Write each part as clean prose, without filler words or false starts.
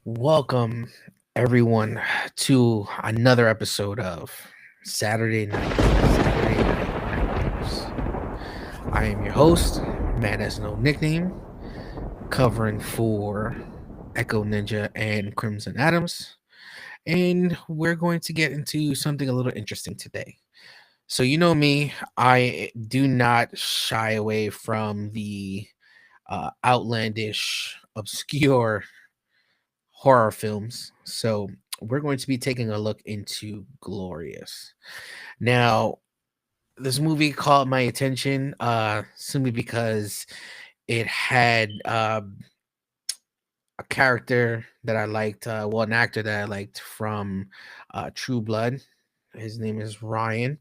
Welcome, everyone, to another episode of Saturday Night News. I am your host, Man Has No Nickname, covering for Echo Ninja and Crimson Adams, and we're going to get into something a little interesting today. So, you know me, I do not shy away from the outlandish, obscure horror films. So we're going to be taking a look into Glorious. Now, this movie caught my attention simply because it had a character that I liked, well, an actor that I liked from True Blood. His name is Ryan.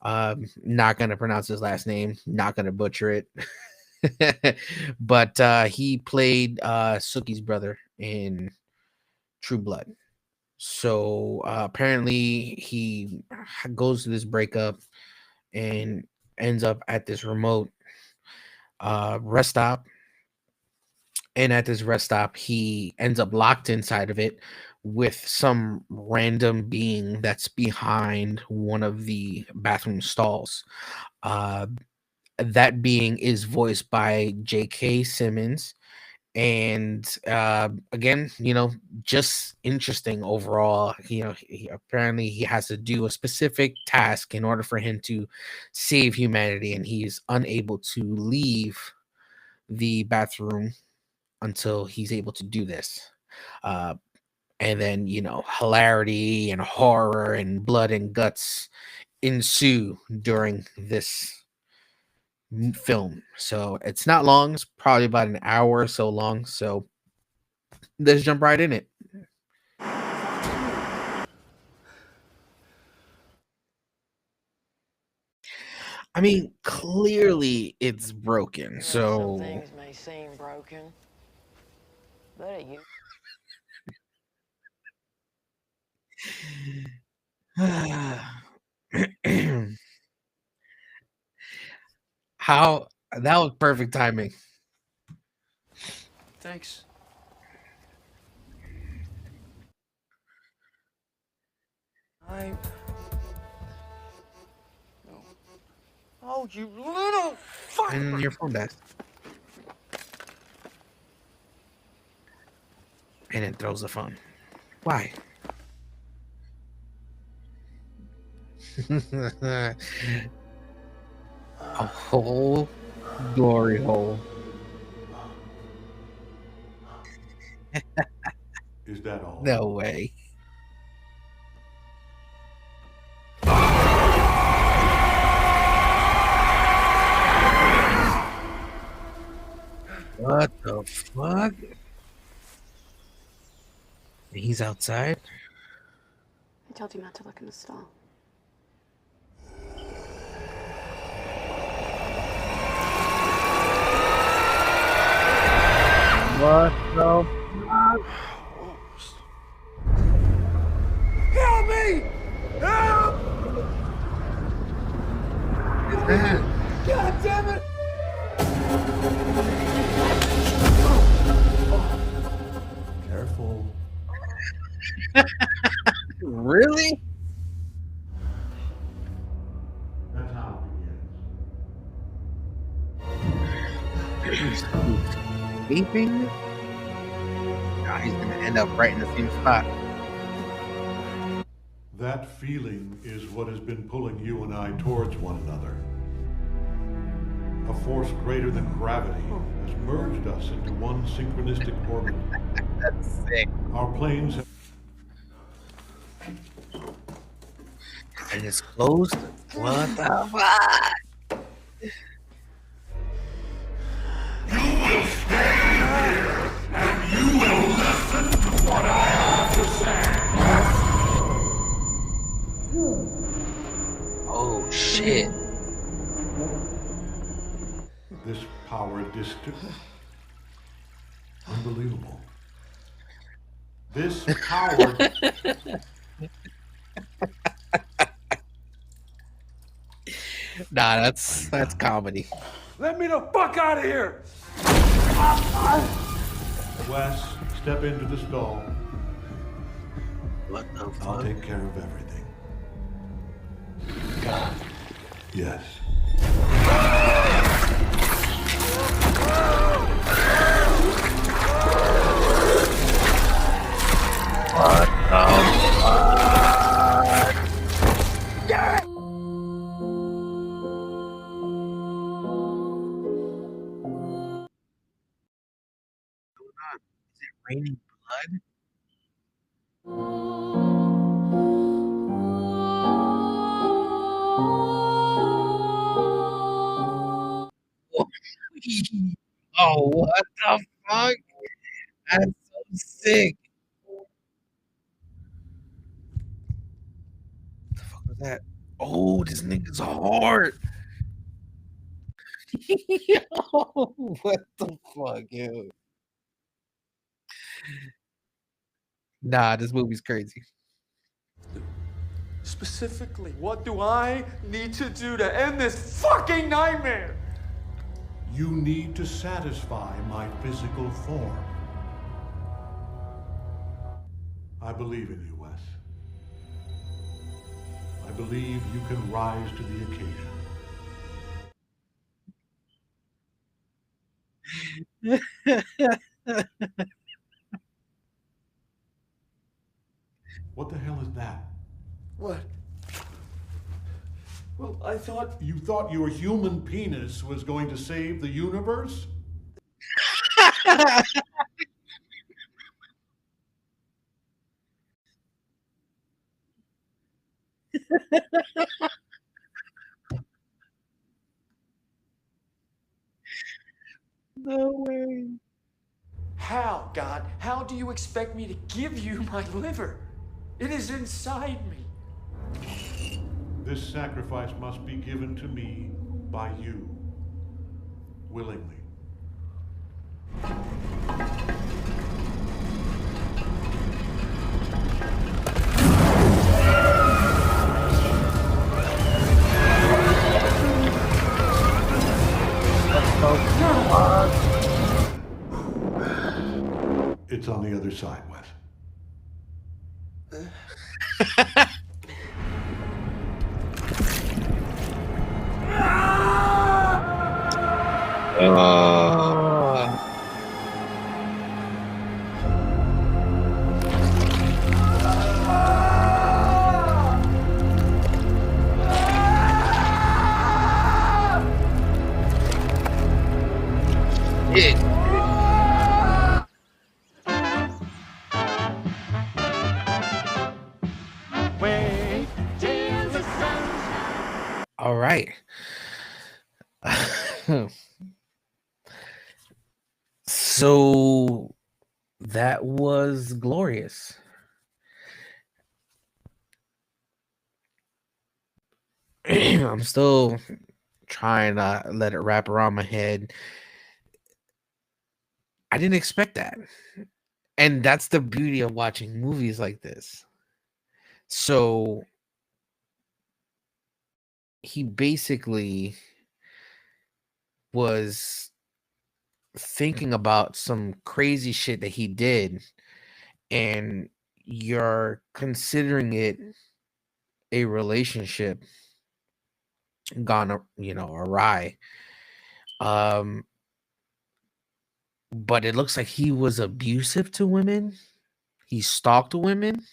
Not gonna pronounce his last name, not gonna butcher it. But he played Suki's brother in True Blood. So apparently he goes to this breakup and ends up at this remote rest stop. And at this rest stop, he ends up locked inside of it with some random being that's behind one of the bathroom stalls. Uh, that being is voiced by J.K. Simmons, and again, just interesting overall. Apparently he has to do a specific task in order for him to save humanity, and he's unable to leave the bathroom until he's able to do this. uh, and then hilarity and horror and blood and guts ensue during this film. So it's not long, it's probably about an hour or so long, so let's jump right in it. I mean, clearly it's broken. Some So things may seem broken, but it you. how that was perfect timing. Thanks. I. Oh, you little fuck! And your phone dies. And it throws the phone. Why? A whole glory hole. Is that all? No way. What the fuck? He's outside? I told you not to look in the stall. What the fuck? Help me! Help! Is that? God damn it! Careful. Really? That's how it begins. Escaping? Nah, he's gonna end up right in the same spot. That feeling is what has been pulling you and I towards one another. A force greater than gravity has merged us into one synchronistic orbit. That's sick. Our planes have... And it's closed? What the fuck? Oh shit. This power distant. Unbelievable. This power... Nah, that's comedy. Let me the fuck out of here! Wes, step into the stall. What the I'll fuck? take care of everything. God. Yes. What the raining blood? Oh, what the fuck? That's so sick. What the fuck was that? Oh, this nigga's hard. Yo, what the fuck, yo? Nah, this movie's crazy. Specifically, what do I need to do to end this fucking nightmare? You need to satisfy my physical form. I believe in you, Wes. I believe you can rise to the occasion. What the hell is that? What? Well, I thought. You thought your human penis was going to save the universe? No way. How, God? How do you expect me to give you my liver? It is inside me. This sacrifice must be given to me by you, willingly. It's on the other side, Wes. All right. So that was glorious. I'm still trying to let it wrap around my head. I didn't expect that. And that's the beauty of watching movies like this. So he basically was thinking about some crazy shit that he did, and you're considering it a relationship gone awry. But it looks like he was abusive to women. He stalked women,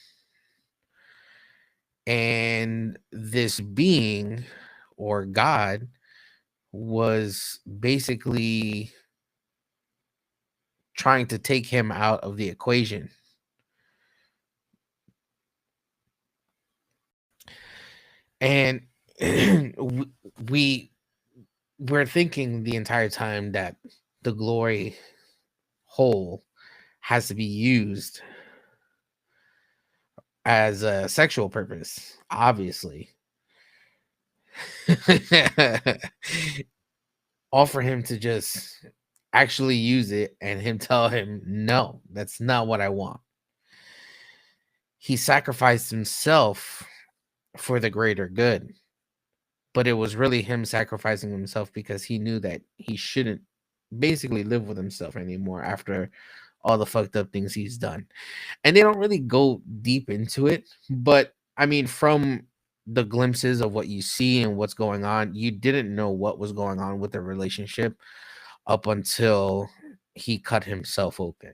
and this being or God was basically trying to take him out of the equation. And we're thinking the entire time that the glory hole has to be used as a sexual purpose, obviously. All for him to just actually use it and him tell him, no, that's not what I want. He sacrificed himself for the greater good, but it was really him sacrificing himself because he knew that he shouldn't basically live with himself anymore after all the fucked up things he's done. And they don't really go deep into it, but I mean, from the glimpses of what you see and what's going on, you didn't know what was going on with the relationship up until he cut himself open.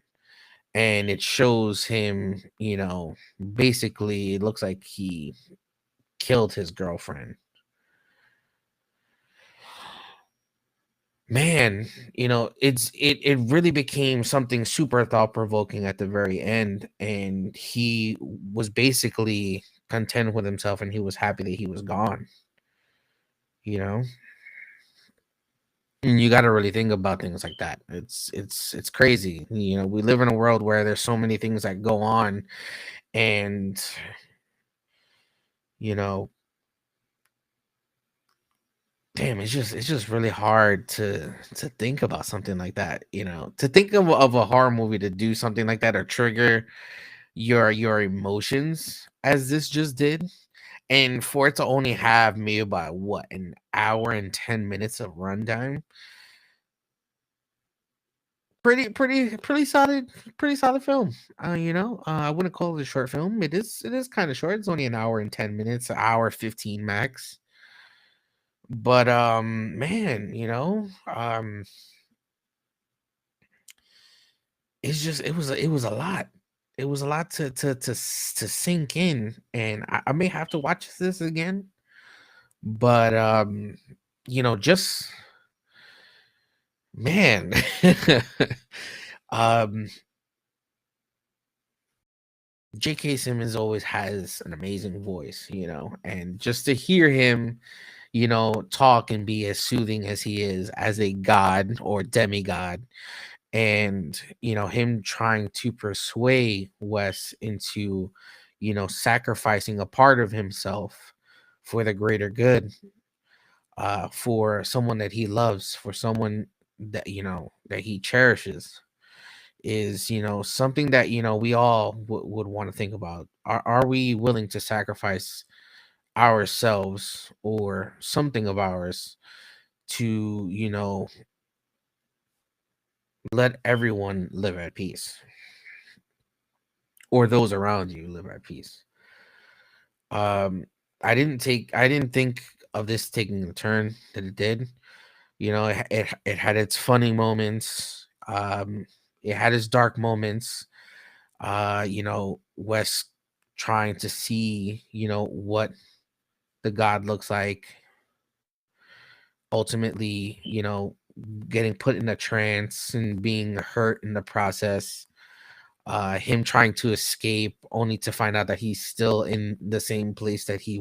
And it shows him, basically, it looks like he killed his girlfriend. Man, it really became something super thought provoking at the very end, and he was basically content with himself, and he was happy that he was gone. You know, and you got to really think about things like that. It's crazy. We live in a world where there's so many things that go on, and you know, damn, it's just really hard to think about something like that. To think of a horror movie to do something like that or trigger your emotions as this just did, and for it to only have maybe about what, an hour and 10 minutes of runtime. Pretty solid film. I wouldn't call it a short film. It is kind of short. It's only an hour and 10 minutes, an hour 15 max. But man, it was a lot. It was a lot to sink in, and I may have to watch this again. But just man, um, J.K. Simmons always has an amazing voice, and just to hear him, talk and be as soothing as he is as a god or demigod, and him trying to persuade Wes into sacrificing a part of himself for the greater good, for someone that he loves, for someone that he cherishes, is something that we all would want to think about. Are we willing to sacrifice ourselves or something of ours to let everyone live at peace, or those around you live at peace? um I didn't think of this taking the turn that it did. It had its funny moments. It had its dark moments. Wes trying to see what the god looks like, ultimately getting put in a trance and being hurt in the process. Him trying to escape only to find out that he's still in the same place that he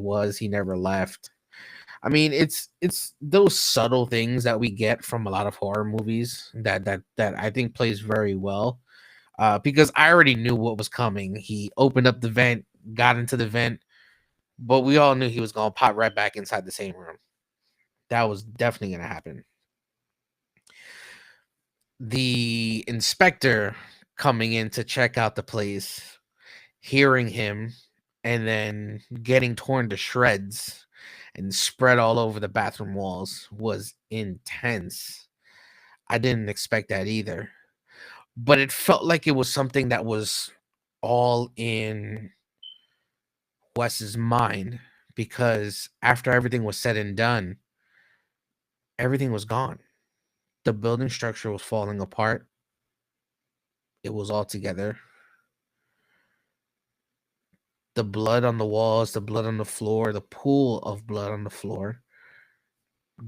never left. I mean, it's those subtle things that we get from a lot of horror movies that I think plays very well. Because I already knew what was coming. He opened up the vent, got into the vent, but we all knew he was gonna pop right back inside the same room. That was definitely gonna happen. The inspector coming in to check out the place, hearing him, and then getting torn to shreds and spread all over the bathroom walls was intense. I didn't expect that either. But it felt like it was something that was all in Wes's mind, because after everything was said and done, everything was gone. The building structure was falling apart. It was all together. The blood on the walls, the blood on the floor, the pool of blood on the floor,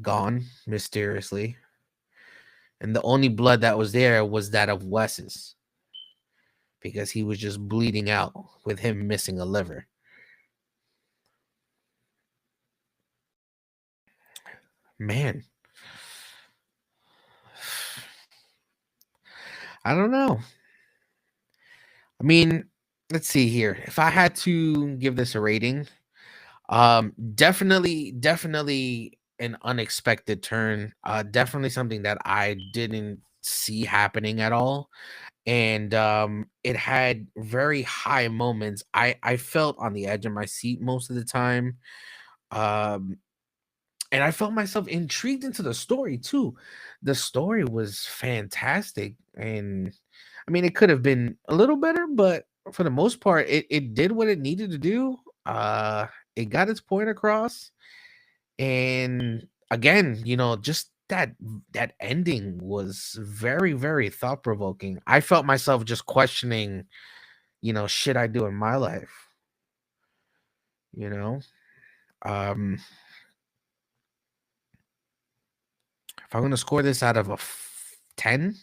gone mysteriously. And the only blood that was there was that of Wes's, because he was just bleeding out with him missing a liver. Man, I don't know. I mean, let's see here. If I had to give this a rating, definitely an unexpected turn. Definitely something that I didn't see happening at all. And it had very high moments. I felt on the edge of my seat most of the time. Um and I felt myself intrigued into the story too. the story was fantastic, and I mean, it could have been a little better, but for the most part, it did what it needed to do. It got its point across, and again, just that ending was very, very thought provoking. I felt myself just questioning, shit I do in my life, you know. Um, if I'm gonna score this out of a 10,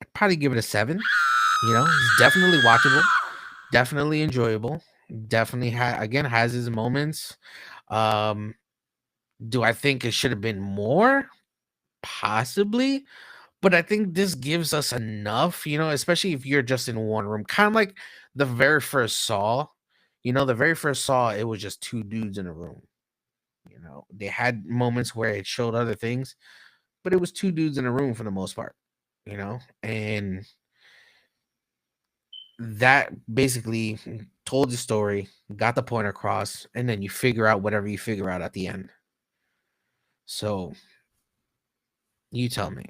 I'd probably give it a 7. It's definitely watchable, definitely enjoyable, definitely again has his moments. Um, do I think it should have been more? Possibly, but I think this gives us enough, especially if you're just in one room, kind of like the very first Saw. The very first Saw, it was just two dudes in a room. They had moments where it showed other things, but it was two dudes in a room for the most part, and that basically told the story, got the point across, and then you figure out whatever you figure out at the end. So you tell me.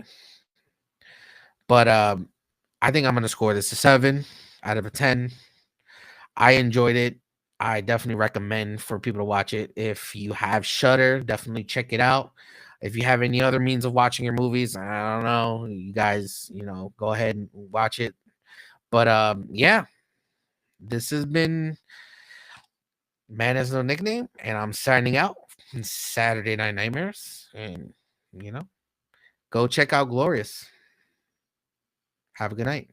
But I think I'm gonna score this a 7 out of a 10. I enjoyed it. I definitely recommend for people to watch it. If you have Shudder, definitely check it out. If you have any other means of watching your movies, I don't know, you guys, go ahead and watch it. But yeah, this has been Man Has No Nickname, and I'm signing out from Saturday Night Nightmares. And go check out Glorious. Have a good night.